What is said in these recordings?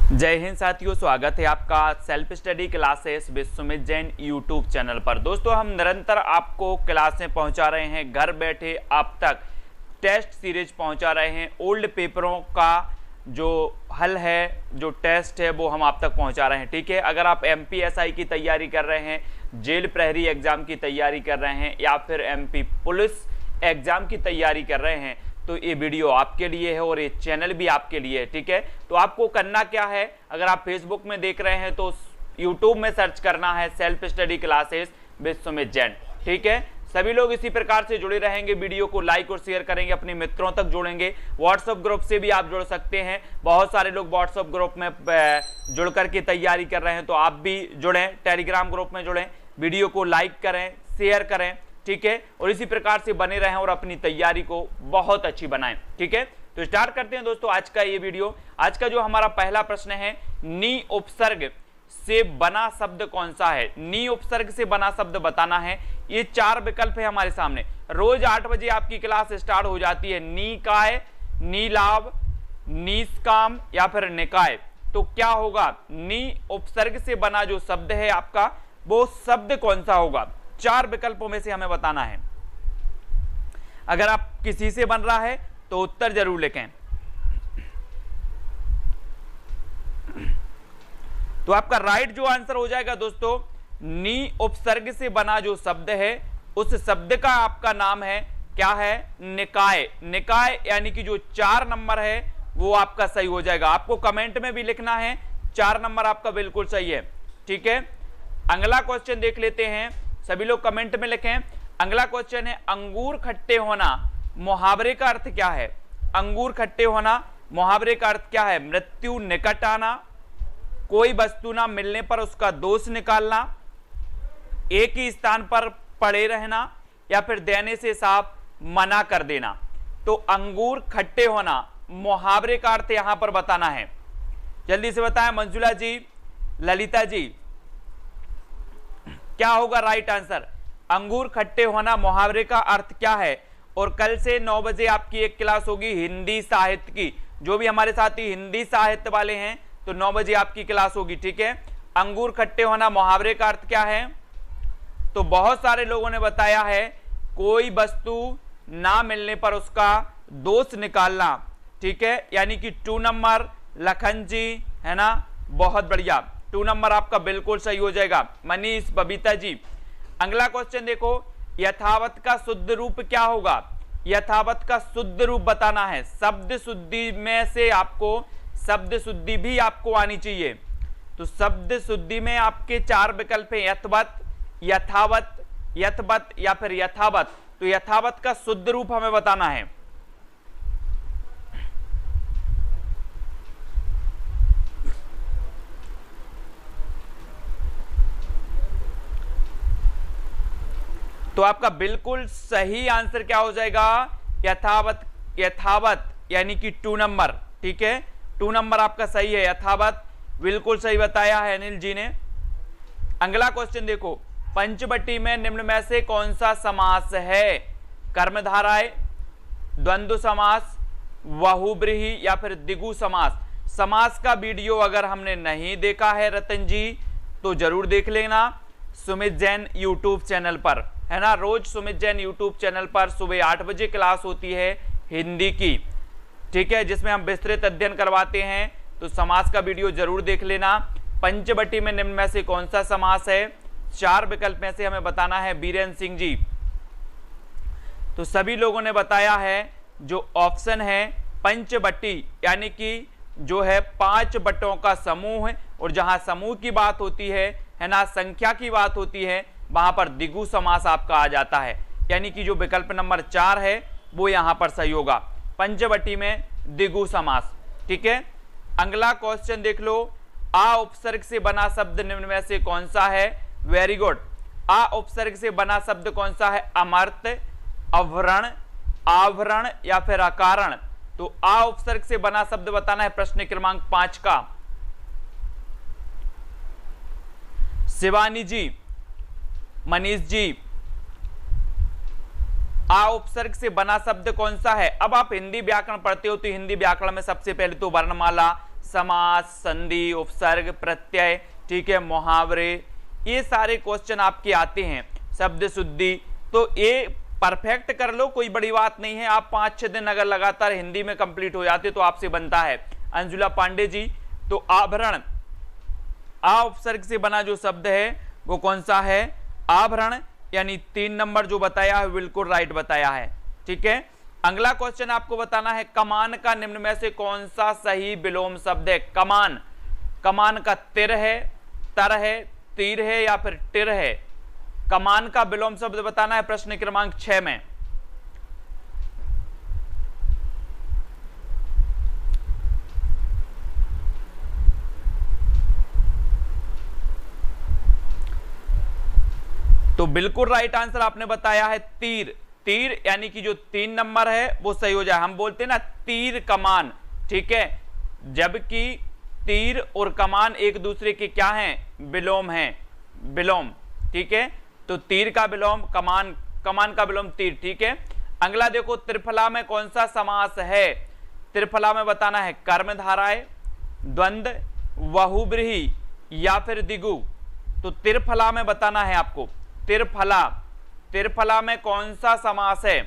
जय हिंद साथियों, स्वागत है आपका self study classes with Sumit Jain YouTube channel पर। दोस्तों, हम निरंतर आपको क्लासें पहुंचा रहे हैं, घर बैठे आप तक टेस्ट सीरीज पहुंचा रहे हैं। ओल्ड पेपरों का जो हल है, जो टेस्ट है, वो हम आप तक पहुंचा रहे हैं। ठीक है, अगर आप एमपीएसआई की तैयारी कर रहे हैं, जेल प्रहरी एग्जाम की तैयारी कर रहे हैं या फिर एमपी पुलिस एग्जाम की तैयारी कर रहे हैं, तो ये वीडियो आपके लिए है और ये चैनल भी आपके लिए है। ठीक है, तो आपको करना क्या है, अगर आप फेसबुक में देख रहे हैं तो यूट्यूब में सर्च करना है self study classes with Sumit Jain. ठीक है, सभी लोग इसी प्रकार से जुड़े रहेंगे, वीडियो को लाइक और शेयर करेंगे, अपने मित्रों तक जोड़ेंगे। व्हाट्सएप ग्रुप से भी आप जुड़ सकते हैं, बहुत सारे लोग व्हाट्सएप ग्रुप में जुड़ करके तैयारी कर रहे हैं, तो आप भी जुड़ें। टेलीग्राम ग्रुप में जुड़ें, वीडियो को लाइक करें, शेयर करें। ठीक है, और इसी प्रकार से बने रहें और अपनी तैयारी को बहुत अच्छी बनाएं। ठीक है, तो स्टार्ट करते हैं दोस्तों आज का ये वीडियो। आज का जो हमारा पहला प्रश्न है, नी उपसर्ग से बना शब्द कौन सा है। नी उपसर्ग से बना शब्द बताना है। ये चार विकल्प है हमारे सामने। रोज 8 बजे आपकी क्लास स्टार्ट हो जाती है। नीकाय, नीलाभ, निष्काम या फिर निकाय। तो क्या होगा, नी उपसर्ग से बना जो शब्द है आपका, वो शब्द कौन सा होगा। चार विकल्पों में से हमें बताना है। अगर आप किसी से बन रहा है तो उत्तर जरूर लिखें। तो आपका राइट जो आंसर हो जाएगा दोस्तों, नी उपसर्ग से बना जो शब्द है, उस शब्द का आपका नाम है क्या है, निकाय। निकाय यानी कि जो 4 नंबर है वो आपका सही हो जाएगा। आपको कमेंट में भी लिखना है 4 नंबर आपका बिल्कुल सही है। ठीक है, अगला क्वेश्चन देख लेते हैं, सभी लोग कमेंट में लिखें। अगला क्वेश्चन है, अंगूर खट्टे होना मुहावरे का अर्थ क्या है। अंगूर खट्टे होना मुहावरे का अर्थ क्या है। मृत्यु निकट आना, कोई वस्तु ना मिलने पर उसका दोष निकालना, एक ही स्थान पर पड़े रहना या फिर देने से साफ मना कर देना। तो अंगूर खट्टे होना मुहावरे का अर्थ यहां पर बताना है। जल्दी से बताएं मंजुला जी, ललिता जी, क्या होगा राइट आंसर। अंगूर खट्टे होना मुहावरे का अर्थ क्या है। और कल से 9 बजे आपकी एक क्लास होगी हिंदी साहित्य की। जो भी हमारे साथी हिंदी साहित्य वाले हैं, तो 9 बजे आपकी क्लास होगी। ठीक है, अंगूर खट्टे होना मुहावरे का अर्थ क्या है। तो बहुत सारे लोगों ने बताया है कोई वस्तु ना मिलने पर उसका दोष निकालना। ठीक है, यानी कि 2 नंबर लखन जी, है ना, बहुत बढ़िया। 2 नंबर आपका बिल्कुल सही हो जाएगा। मनीष, बबीता जी। अगला क्वेश्चन देखो, यथावत का शुद्ध रूप क्या होगा। यथावत का शुद्ध रूप बताना है। शब्द शुद्धि में से आपको शब्द शुद्धि भी आपको आनी चाहिए। तो शब्द शुद्धि में आपके 4 विकल्प हैं, यथवत, यथावत, यथवत या फिर यथावत। तो यथावत का शुद्ध रूप हमें बताना है। तो आपका बिल्कुल सही आंसर क्या हो जाएगा, यथावत। यथावत यानी कि 2 नंबर। ठीक है, 2 नंबर आपका सही है, यथावत बिल्कुल सही बताया है अनिल जी ने। अगला क्वेश्चन देखो, पंचवटी में निम्न में से कौन सा समास है। कर्मधारय, द्वंद्व समास, बहुब्रीहि या फिर द्विगु समास। समास का वीडियो अगर हमने नहीं देखा है रतन जी, तो जरूर देख लेना सुमित जैन यूट्यूब चैनल पर, है ना। रोज सुमित जैन यूट्यूब चैनल पर सुबह 8 बजे क्लास होती है हिंदी की। ठीक है, जिसमें हम विस्तृत अध्ययन करवाते हैं। तो समास का वीडियो जरूर देख लेना। पंचवटी में निम्न में से कौन सा समास है। 4 विकल्प में से हमें बताना है। बीरेन्द्र सिंह जी, तो सभी लोगों ने बताया है जो ऑप्शन है पंचवटी, यानी कि जो है 5 बटों का समूह है, और जहां समूह की बात होती है ना, संख्या की बात होती है, वहां पर द्विगु समास आपका आ जाता है। यानी कि जो विकल्प नंबर 4 है वो यहां पर सही होगा, पंचवटी में द्विगु समास। ठीक है, अगला क्वेश्चन देख लो, आ उपसर्ग से बना शब्द निम्न में से कौन सा है। Very good. आ उपसर्ग से बना शब्द कौन सा है। अमर्त्य, अवरण, आवरण या फिर अकारण। तो आ उपसर्ग से बना शब्द बताना है प्रश्न क्रमांक 5 का। शिवानी जी, मनीष जी, आ उपसर्ग से बना शब्द कौन सा है। अब आप हिंदी व्याकरण पढ़ते हो तो हिंदी व्याकरण में सबसे पहले तो वर्णमाला, समास, संधि, उपसर्ग, प्रत्यय, ठीक है, मुहावरे, ये सारे क्वेश्चन आपके आते हैं, शब्द शुद्धि। तो ये परफेक्ट कर लो, कोई बड़ी बात नहीं है। आप 5-6 दिन अगर लगातार हिंदी में कंप्लीट हो जाते तो आपसे बनता है। अंजुला पांडे जी, तो आभरण, आ उपसर्ग से बना जो शब्द है वो कौन सा है? आभरण, यानी 3 नंबर जो बताया है बिल्कुल राइट बताया है, ठीक है। अगला क्वेश्चन आपको बताना है, कमान का निम्न में से कौन सा सही विलोम शब्द है? कमान, कमान का तिर है, तर है, तीर है या फिर टिर है? कमान का विलोम शब्द बताना है प्रश्न क्रमांक 6 में। तो बिल्कुल राइट आंसर आपने बताया है तीर। तीर यानी कि जो 3 नंबर है वो सही हो जाए। हम बोलते हैं ना तीर कमान, ठीक है, जबकि तीर और कमान एक दूसरे के क्या हैं? विलोम हैं, विलोम, ठीक है। तो तीर का विलोम कमान, कमान का विलोम तीर, ठीक है। अगला देखो, त्रिफला में कौन सा समास है? त्रिफला में बताना है कर्मधारय, द्वंद्व, बहुब्रीहि या फिर द्विगु। तो त्रिफला में बताना है आपको, त्रिफला, त्रिफला में कौन सा समास है?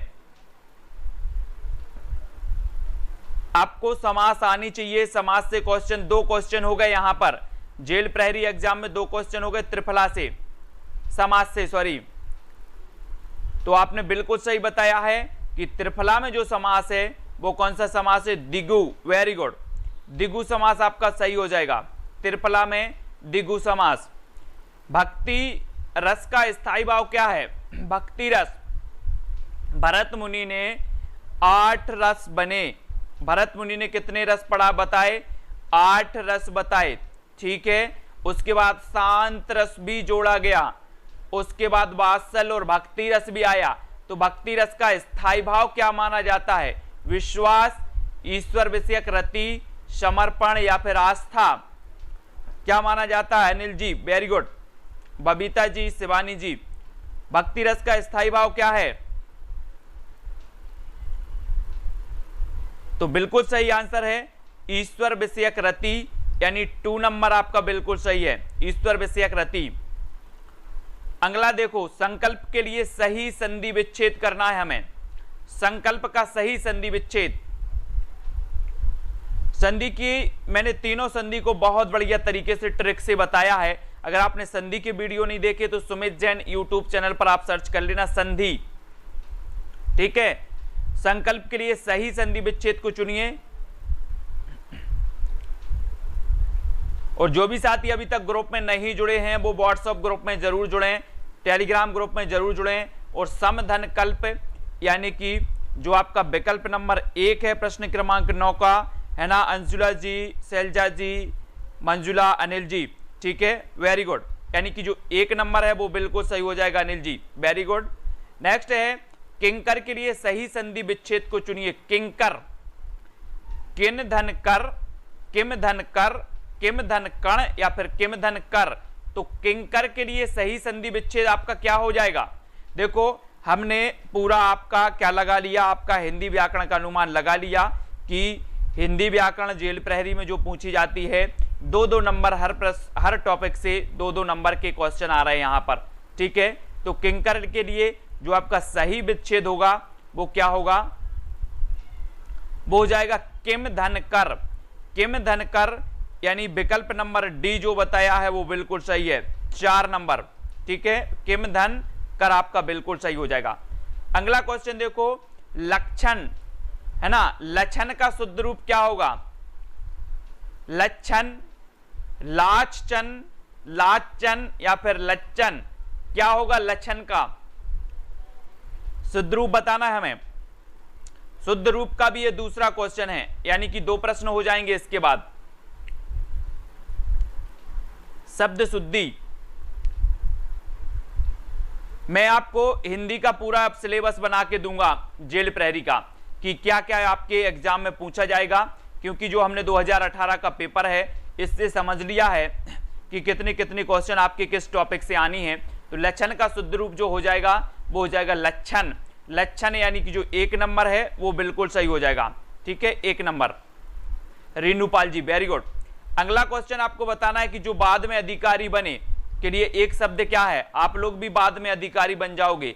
आपको समास आनी चाहिए। समास से क्वेश्चन, 2 क्वेश्चन हो गए यहां पर, जेल प्रहरी एग्जाम में 2 क्वेश्चन हो गए त्रिफला से, समास से, सॉरी। तो आपने बिल्कुल सही बताया है कि त्रिफला में जो समास है वो कौन सा समास है? द्विगु, वेरी गुड, द्विगु समास आपका सही हो जाएगा। त्रिफला में द्विगु समास। भक्ति रस का स्थायी भाव क्या है? भक्ति रस, भरत मुनि ने 8 रस बने। भरत मुनि ने कितने रस पढ़ा बताए? 8 रस बताए, ठीक है। उसके बाद शांत रस भी जोड़ा गया, उसके बाद वात्सल और भक्ति रस भी आया। तो भक्ति रस का स्थायी भाव क्या माना जाता है? विश्वास, ईश्वर विषयक रति, समर्पण या फिर आस्था, क्या माना जाता है? अनिल जी वेरी गुड, बबीता जी, शिवानी जी, भक्ति रस का स्थायी भाव क्या है? तो बिल्कुल सही आंसर है ईश्वर विषयक रति, यानी 2 नंबर आपका बिल्कुल सही है, ईश्वर विषयक रति। अगला देखो, संकल्प के लिए सही संधि विच्छेद करना है हमें। संकल्प का सही संधि विच्छेद, संधि की मैंने तीनों संधि को बहुत बढ़िया तरीके से ट्रिक से बताया है। अगर आपने संधि के वीडियो नहीं देखे तो सुमित जैन यूट्यूब चैनल पर आप सर्च कर लेना संधि, ठीक है। संकल्प के लिए सही संधि विच्छेद को चुनिए। और जो भी साथी अभी तक ग्रुप में नहीं जुड़े हैं वो व्हाट्सएप ग्रुप में जरूर जुड़ें, टेलीग्राम ग्रुप में जरूर जुड़ें। और समधन कल्प यानी कि जो आपका विकल्प नंबर 1 है प्रश्न क्रमांक 9 का, है ना, अंजुला जी, शैलजा जी, मंजुला, अनिल जी, ठीक है, वेरी गुड। यानी कि जो 1 नंबर है वो बिल्कुल सही हो जाएगा Anil ji, very good. Next है, किंकर के लिए सही संधि विच्छेद को चुनिए। किंकर, किन धन कर, किम धन कर, किम धन कण या फिर किम धन कर। तो किंकर के लिए सही संधि विच्छेद आपका क्या हो जाएगा? देखो हमने पूरा आपका क्या लगा लिया, आपका हिंदी व्याकरण का अनुमान लगा लिया कि हिंदी व्याकरण जेल प्रहरी में जो पूछी जाती है 2-2 नंबर हर टॉपिक से 2-2 नंबर के क्वेश्चन आ रहे हैं यहां पर, ठीक है। तो किंकर के लिए जो आपका सही विच्छेद होगा वो क्या होगा? वो हो जाएगा किम धन कर। किम धन कर यानी विकल्प नंबर डी जो बताया है वो बिल्कुल सही है, 4 नंबर, ठीक है। किम धन कर आपका बिल्कुल सही हो जाएगा। अगला क्वेश्चन देखो, लक्षण, है ना, लक्षण का शुद्ध रूप क्या होगा? लक्षण, लाचन, लाचन या फिर लच्चन, क्या होगा लक्षण का शुद्ध रूप बताना है हमें। शुद्ध रूप का भी ये दूसरा क्वेश्चन है, यानी कि 2 प्रश्न हो जाएंगे इसके बाद। शब्द शुद्धि, मैं आपको हिंदी का पूरा सिलेबस बना के दूंगा जेल प्रहरी का कि क्या क्या आपके एग्जाम में पूछा जाएगा, क्योंकि जो हमने 2018 का पेपर है इससे समझ लिया है कि कितने कितने क्वेश्चन आपके किस टॉपिक से आनी है। तो लक्षण का शुद्ध रूप जो हो जाएगा वो हो जाएगा लक्षण। लक्षण यानी कि जो 1 नंबर है वो बिल्कुल सही हो जाएगा, ठीक है, 1 नंबर। रीनूपाल जी वेरी गुड। अगला क्वेश्चन आपको बताना है कि जो बाद में अधिकारी बने के लिए एक शब्द क्या है। आप लोग भी बाद में अधिकारी बन जाओगे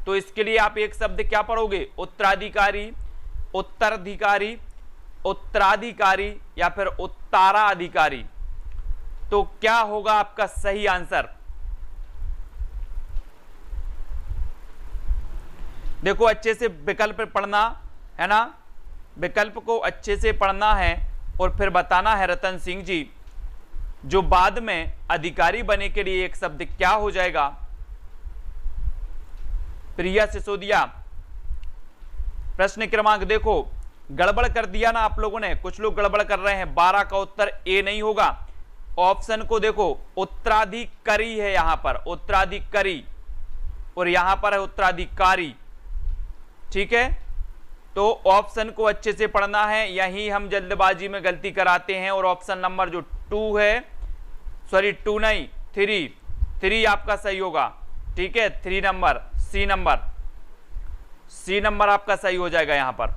तो इसके लिए आप एक शब्द क्या पढ़ोगे, उत्तराधिकारी, उत्तराधिकारी, उत्तराधिकारी या फिर उत्तराधिकारी। तो क्या होगा आपका सही आंसर? देखो अच्छे से विकल्प पढ़ना है ना, विकल्प को अच्छे से पढ़ना है और फिर बताना है रतन सिंह जी जो बाद में अधिकारी बने के लिए एक शब्द क्या हो जाएगा। प्रिया सिसोदिया, प्रश्न क्रमांक देखो, गड़बड़ कर दिया ना आप लोगों ने, कुछ लोग गड़बड़ कर रहे हैं। 12 का उत्तर ए नहीं होगा। ऑप्शन को देखो, उत्तराधिकारी है यहां पर, उत्तराधिकारी, और यहां पर है उत्तराधिकारी। ठीक है, तो ऑप्शन को अच्छे से पढ़ना है, यही हम जल्दबाजी में गलती कराते हैं। और ऑप्शन नंबर जो 2 है, सॉरी 2 नहीं 3 आपका सही होगा। ठीक है, 3 नंबर, सी नंबर आपका सही हो जाएगा यहां पर।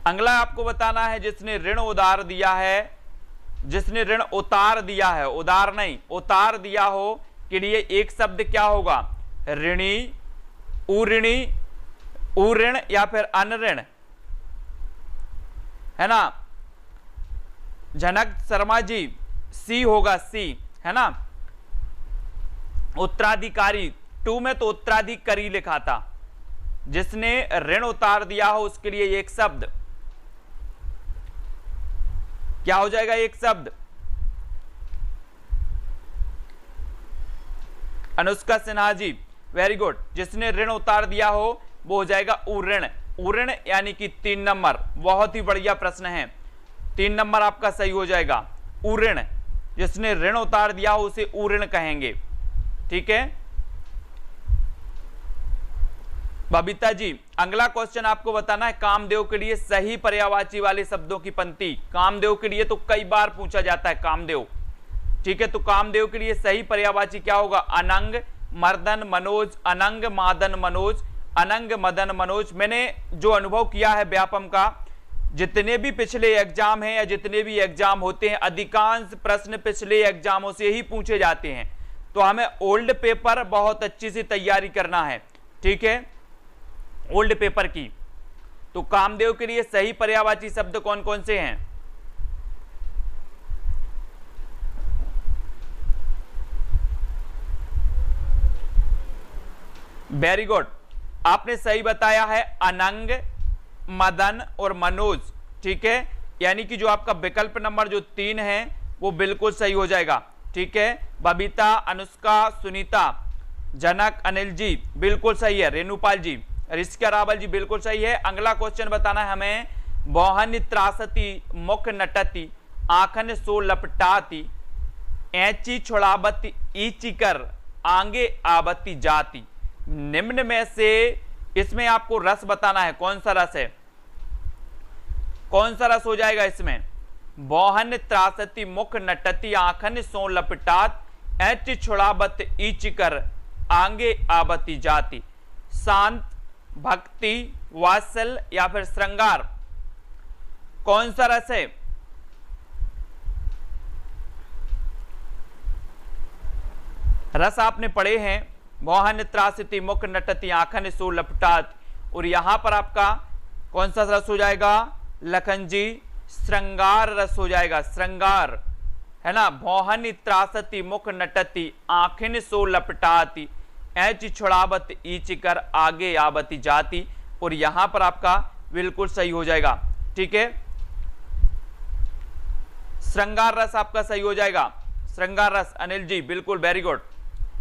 अगला आपको बताना है जिसने ऋण उधार दिया है, जिसने ऋण उतार दिया है, उधार नहीं उतार दिया हो के लिए एक शब्द क्या होगा, ऋणी, उऋणी, उऋण या फिर अनऋण, है ना। जनक शर्मा जी, सी होगा, सी है ना। उत्तराधिकारी 2 में तो उत्तराधिकारी लिखा था, जिसने ऋण उतार दिया हो उसके लिए एक शब्द क्या हो जाएगा, एक शब्द। अनुष्का सिन्हा जी, वेरी गुड, जिसने ऋण उतार दिया हो वो हो जाएगा उऋण, उऋण यानी कि 3 नंबर। बहुत ही बढ़िया प्रश्न है, 3 नंबर आपका सही हो जाएगा। उऋण, जिसने ऋण उतार दिया हो उसे उऋण कहेंगे। ठीक है बबीता जी, अगला क्वेश्चन आपको बताना है कामदेव के लिए सही पर्यायवाची वाले शब्दों की पंक्ति। कामदेव के लिए तो कई बार पूछा जाता है कामदेव। ठीक है, तो कामदेव के लिए सही पर्यायवाची क्या होगा, अनंग मर्दन मनोज, अनंग मादन मनोज, अनंग मदन मनोज। मैंने जो अनुभव किया है व्यापम का, जितने भी पिछले एग्जाम हैं या जितने भी एग्जाम होते हैं, अधिकांश प्रश्न पिछले एग्जामों से ही पूछे जाते हैं। तो हमें ओल्ड पेपर बहुत अच्छी से तैयारी करना है। ठीक है, ओल्ड पेपर की। तो कामदेव के लिए सही पर्यायवाची शब्द कौन कौन से हैं? वेरी गुड, आपने सही बताया है, अनंग, मदन और मनोज। ठीक है, यानी कि जो आपका विकल्प नंबर जो 3 है वो बिल्कुल सही हो जाएगा। ठीक है, बबीता, अनुष्का, सुनीता, जनक, अनिल जी बिल्कुल सही है, रेणुपाल जी, ऋषिका रावल जी बिल्कुल सही है। अगला क्वेश्चन बताना है हमें, बोहन त्रासती, मुख नटती, आंखन सो लपटाती, ऐची छोड़ाबती, ईची कर, आंगे आबती जाती। निम्न में से इसमें आपको रस बताना है, कौन सा रस है, कौन सा रस हो जाएगा इसमें। बोहन त्रासती, मुख नटती, आंखन सो लपटात, ऐची छोड़ाबत, ईची कर, आंगे आबती जाती। शांत, भक्ति, वात्सल या फिर श्रृंगार, कौन सा रस है? रस आपने पढ़े हैं, मोहन त्रासती, मुख नटती, आंखन सो लपटात, और यहां पर आपका कौन सा रस हो जाएगा लखन जी, श्रृंगार रस हो जाएगा, श्रृंगार, है ना। मोहन त्रासती, मुख नटती, आंखन सो लपटाती, ऐची छोड़ावत, ईची कर, आगे आवती जाती, और यहां पर आपका बिल्कुल सही हो जाएगा। ठीक है, श्रृंगार रस आपका सही हो जाएगा, श्रृंगार रस, अनिल जी बिल्कुल, वेरी गुड,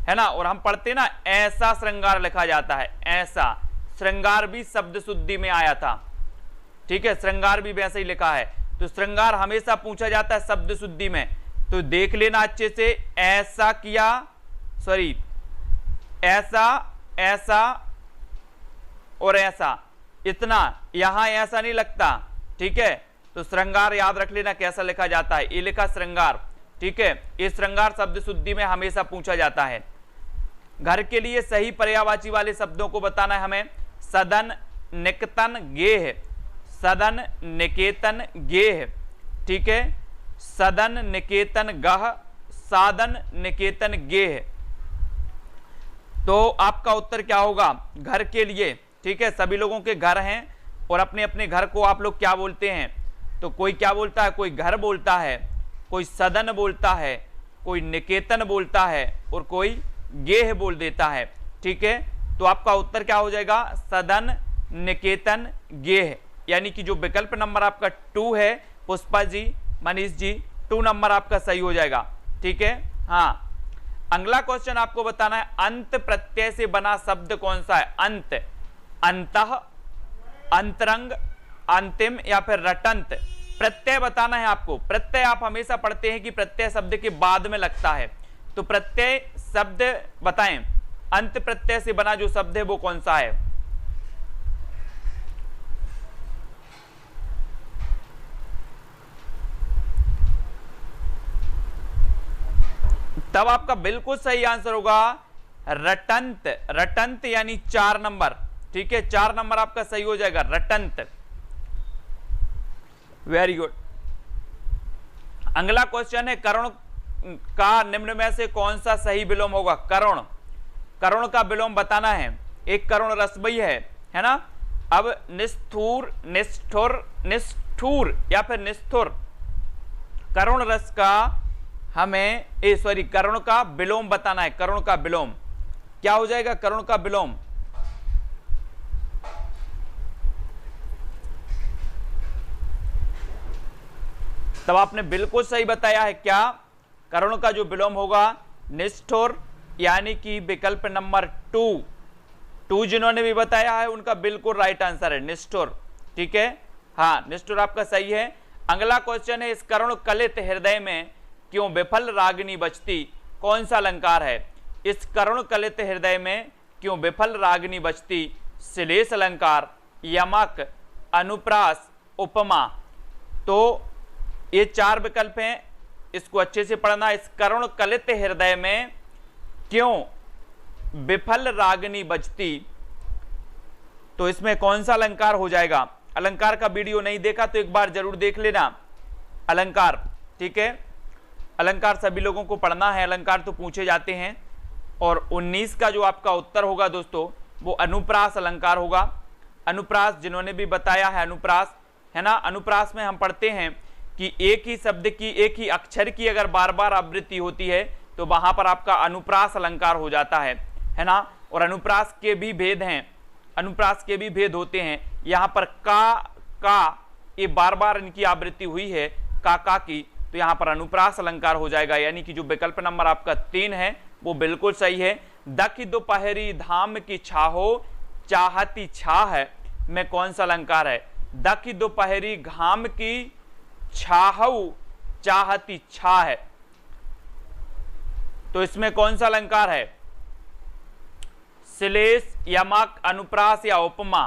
है ना। और हम पढ़ते ना, ऐसा श्रृंगार लिखा जाता है, ऐसा। श्रृंगार भी शब्द शुद्धि में आया था। ठीक है, श्रृंगार भी वैसे ही लिखा है। तो श्रृंगार हमेशा पूछा जाता है शब्द शुद्धि में, तो देख लेना अच्छे से। ऐसा किया, सॉरी, ऐसा, ऐसा और ऐसा, इतना, यहां ऐसा नहीं लगता। ठीक है, तो श्रृंगार याद रख लेना कैसा लिखा जाता है, ये लिखा श्रृंगार। ठीक है, ये श्रृंगार शब्द शुद्धि में हमेशा पूछा जाता है। घर के लिए सही पर्यायवाची वाले शब्दों को बताना है हमें। सदन, निकेतन, गेह, सदन, निकेतन, गेह। ठीक है, सदन निकेतन गह, साधन निकेतन गेह। तो आपका उत्तर क्या होगा घर के लिए, ठीक है। सभी लोगों के घर हैं और अपने अपने घर को आप लोग क्या बोलते हैं, तो कोई क्या बोलता है, कोई घर बोलता है, कोई सदन बोलता है, कोई निकेतन बोलता है और कोई गेह बोल देता है, ठीक है। तो आपका उत्तर क्या हो जाएगा, सदन निकेतन गेह, यानी कि जो विकल्प नंबर आपका 2 है पुष्पा जी, मनीष जी, 2 नंबर आपका सही हो जाएगा, ठीक है। हाँ, अगला क्वेश्चन आपको बताना है अंत प्रत्यय से बना शब्द कौन सा है। अंत, अंतः, अंतरंग, अंतिम या फिर रटंत। प्रत्यय बताना है आपको। प्रत्यय आप हमेशा पढ़ते हैं कि प्रत्यय शब्द के बाद में लगता है, तो प्रत्यय शब्द बताएं, अंत प्रत्यय से बना जो शब्द है वो कौन सा है। तब आपका बिल्कुल सही आंसर होगा रटंत। रटंत यानी 4 नंबर, ठीक है, 4 नंबर आपका सही हो जाएगा, रटंत। Very good. अगला क्वेश्चन है करुण का निम्न में से कौन सा सही विलोम होगा। करुण, करुण का विलोम बताना है। एक करुण रसवई है ना। अब निष्ठुर, निष्ठुर, निष्ठुर या फिर निष्ठुर, करुण रस का हमें करुण का विलोम बताना है। करुण का विलोम क्या हो जाएगा, करुण का विलोम। तब आपने बिल्कुल सही बताया है, क्या करुण का जो विलोम होगा निष्ठुर, यानी कि विकल्प नंबर 2 जिन्होंने भी बताया है उनका बिल्कुल राइट आंसर है निष्ठुर, ठीक है। हाँ, निष्ठुर आपका सही है। अगला क्वेश्चन है इस करुण कलित हृदय में क्यों विफल रागिनी बचती, कौन सा अलंकार है। इस करुण कलित हृदय में क्यों विफल रागिनी बचती। श्लेष अलंकार, यमक, अनुप्रास, उपमा। तो ये 4 विकल्प हैं, इसको अच्छे से पढ़ना। इस करुण कलित हृदय में क्यों विफल रागिनी बजती, तो इसमें कौन सा अलंकार हो जाएगा। अलंकार का वीडियो नहीं देखा तो एक बार जरूर देख लेना अलंकार, ठीक है। अलंकार सभी लोगों को पढ़ना है, अलंकार तो पूछे जाते हैं। और 19 का जो आपका उत्तर होगा दोस्तों वो अनुप्रास अलंकार होगा। अनुप्रास जिन्होंने भी बताया है, अनुप्रास है ना। अनुप्रास में हम पढ़ते हैं कि एक ही शब्द की, एक ही अक्षर की अगर बार बार आवृत्ति होती है तो वहां पर आपका अनुप्रास अलंकार हो जाता है ना। और अनुप्रास के भी भेद हैं, अनुप्रास के भी भेद होते हैं। यहां पर का ये बार बार इनकी आवृत्ति हुई है, का की, तो यहां पर अनुप्रास अलंकार हो जाएगा, यानी कि जो विकल्प नंबर आपका 3 है वो बिल्कुल सही है। दखि दोपहरी धाम की छाहो चाहती छाह में कौन सा अलंकार है। दखि दोपहरी घाम की छाहू चाहती छाह, तो इसमें कौन सा अलंकार है। श्लेष, यमक, अनुप्रास या उपमा।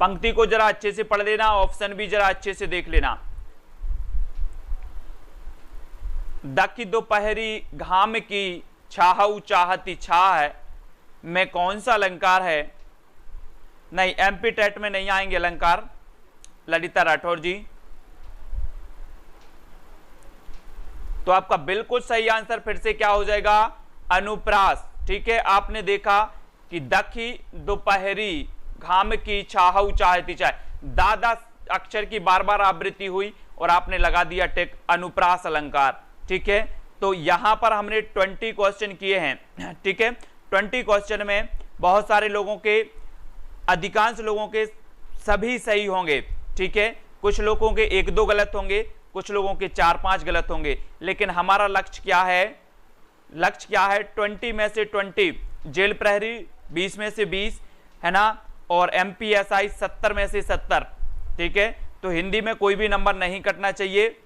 पंक्ति को जरा अच्छे से पढ़ लेना, ऑप्शन भी जरा अच्छे से देख लेना। दखि दोपहरी घाम की छाहू चाहती छाह में कौन सा अलंकार है। नहीं, एमपी टेट में नहीं आएंगे अलंकार, ललिता राठौर जी। तो आपका बिल्कुल सही आंसर फिर से क्या हो जाएगा, अनुप्रास, ठीक है। आपने देखा कि दखि दोपहरी घाम की छाहू चाहती छाह, दादा अक्षर की बार बार आवृत्ति हुई और आपने लगा दिया टिक, अनुप्रास अलंकार, ठीक है। तो यहां पर हमने 20 क्वेश्चन किए हैं, ठीक है। 20 क्वेश्चन में बहुत सारे लोगों के, अधिकांश लोगों के सभी सही होंगे, ठीक है। कुछ लोगों के 1-2 गलत होंगे, कुछ लोगों के 4-5 गलत होंगे, लेकिन हमारा लक्ष्य क्या है, लक्ष्य क्या है, 20 में से 20 जेल प्रहरी, 20 में से 20 है ना, और एमपीएसआई 70 में से 70, ठीक है। तो हिंदी में कोई भी नंबर नहीं कटना चाहिए।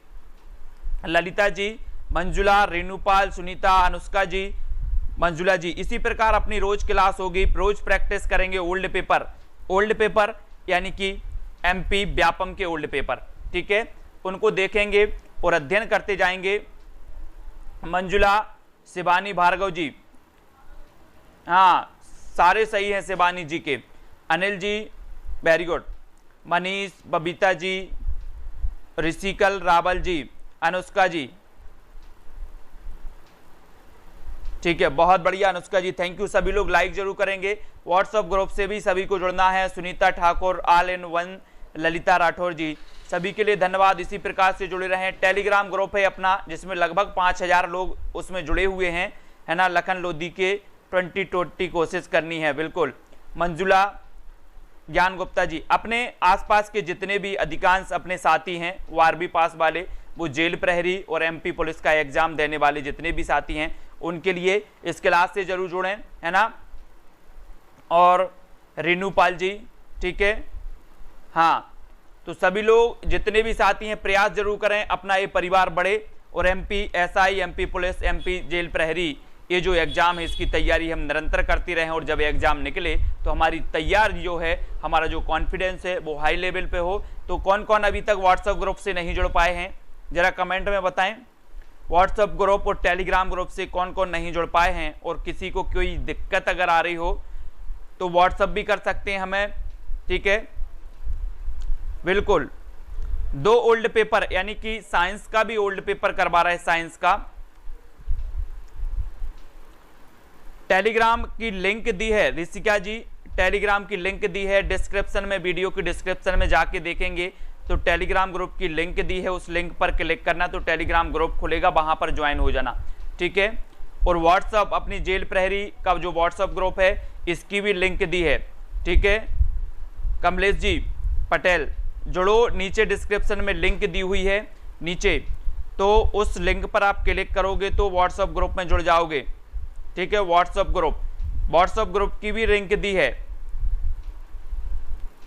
ललिता जी, मंजुला, रेणुपाल, सुनीता, अनुष्का जी, मंजुला जी, इसी प्रकार अपनी रोज क्लास होगी, रोज प्रैक्टिस करेंगे ओल्ड पेपर, ओल्ड पेपर यानी कि एमपी व्यापम के ओल्ड पेपर, ठीक है। उनको देखेंगे और अध्ययन करते जाएंगे। मंजुला, शिवानी, भार्गव जी, हाँ सारे सही हैं शिवानी जी के। अनिल जी वेरी गुड, मनीष, बबीता जी, ऋषिकल, रावल जी, अनुष्का जी, ठीक है, बहुत बढ़िया अनुष्का जी, थैंक यू। सभी लोग लाइक जरूर करेंगे। व्हाट्सएप ग्रुप से भी सभी को जुड़ना है। Sunita Thakur, all in one, Lalita Rathore ji, सभी के लिए धन्यवाद। इसी प्रकार से जुड़े रहें। टेलीग्राम ग्रुप है अपना, जिसमें लगभग 5000 लोग उसमें जुड़े हुए हैं, है ना। लखन लोधी के 2020 कोशिश करनी है, बिल्कुल। मंजुला ज्ञान गुप्ता जी, अपने आसपास के जितने भी अधिकांश अपने साथी हैं वो आरबी पास वाले, वो जेल प्रहरी और एमपी पुलिस का एग्जाम देने वाले जितने भी साथी हैं, उनके लिए इस क्लास से जरूर जुड़ें, है ना। और रेणुपाल जी, ठीक है, हाँ, तो सभी लोग जितने भी साथी हैं प्रयास जरूर करें अपना ये परिवार बढ़े और MP SI, MP police, MP jail प्रहरी, ये जो एग्जाम है इसकी तैयारी हम निरंतर करती रहें और जब एग्जाम निकले तो हमारी तैयारी जो है, हमारा जो कॉन्फिडेंस है वो हाई लेवल पे हो। तो कौन कौन अभी तक व्हाट्सएप ग्रुप से नहीं जुड़ पाए हैं जरा कमेंट में बताएं। व्हाट्सएप ग्रुप और टेलीग्राम ग्रुप से कौन कौन नहीं जुड़ पाए हैं, और किसी को कोई दिक्कत अगर आ रही हो तो व्हाट्सएप भी कर सकते हैं हमें, ठीक है, बिल्कुल। 2 ओल्ड पेपर यानी कि साइंस का भी ओल्ड पेपर करवा रहे हैं, साइंस का। टेलीग्राम की लिंक दी है ऋषिका जी, टेलीग्राम की लिंक दी है डिस्क्रिप्शन में, वीडियो की डिस्क्रिप्शन में जाके देखेंगे तो टेलीग्राम ग्रुप की लिंक दी है, उस लिंक पर क्लिक करना तो टेलीग्राम ग्रुप खुलेगा, वहां पर ज्वाइन हो जाना, ठीक है। और व्हाट्सएप अपनी जेल प्रहरी का जो व्हाट्सएप ग्रुप है इसकी भी लिंक दी है, ठीक है। कमलेश जी पटेल जुड़ो, नीचे डिस्क्रिप्शन में लिंक दी हुई है नीचे, तो उस लिंक पर आप क्लिक करोगे तो व्हाट्सएप ग्रुप में जुड़ जाओगे, ठीक है। व्हाट्सएप ग्रुप की भी लिंक दी है,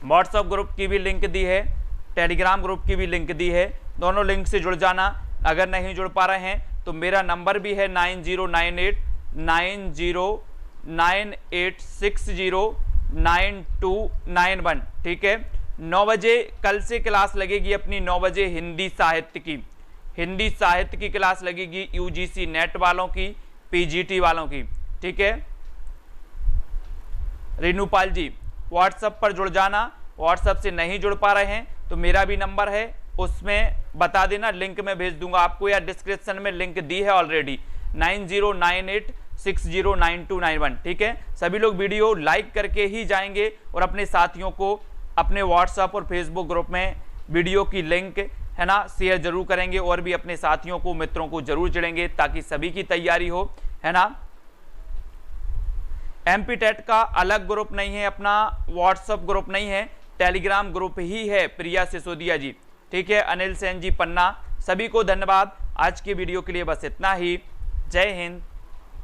व्हाट्सएप ग्रुप की भी लिंक दी है, टेलीग्राम ग्रुप की भी लिंक दी है, दोनों लिंक से जुड़ जाना। अगर नहीं जुड़ पा रहे हैं तो मेरा नंबर भी है 9098609291, ठीक है। 9 बजे कल से क्लास लगेगी अपनी, 9 बजे हिंदी साहित्य की क्लास लगेगी, यूजीसी नेट वालों की, पीजीटी वालों की, ठीक है। रेणुपाल जी व्हाट्सएप पर जुड़ जाना, व्हाट्सएप से नहीं जुड़ पा रहे हैं तो मेरा भी नंबर है, उसमें बता देना, लिंक में भेज दूंगा आपको, या डिस्क्रिप्शन में लिंक दी है ऑलरेडी, 9098609291, ठीक है। सभी लोग वीडियो लाइक करके ही जाएंगे और अपने साथियों को अपने व्हाट्सएप और फेसबुक ग्रुप में वीडियो की लिंक, है ना, शेयर जरूर करेंगे और भी अपने साथियों को, मित्रों को जरूर जोड़ेंगे ताकि सभी की तैयारी हो, है ना। एमपी टेट का अलग ग्रुप नहीं है, अपना व्हाट्सएप ग्रुप नहीं है, टेलीग्राम ग्रुप ही है, प्रिया सिसोदिया जी, ठीक है। अनिल सेन जी पन्ना, सभी को धन्यवाद। आज की वीडियो के लिए बस इतना ही। जय हिंद।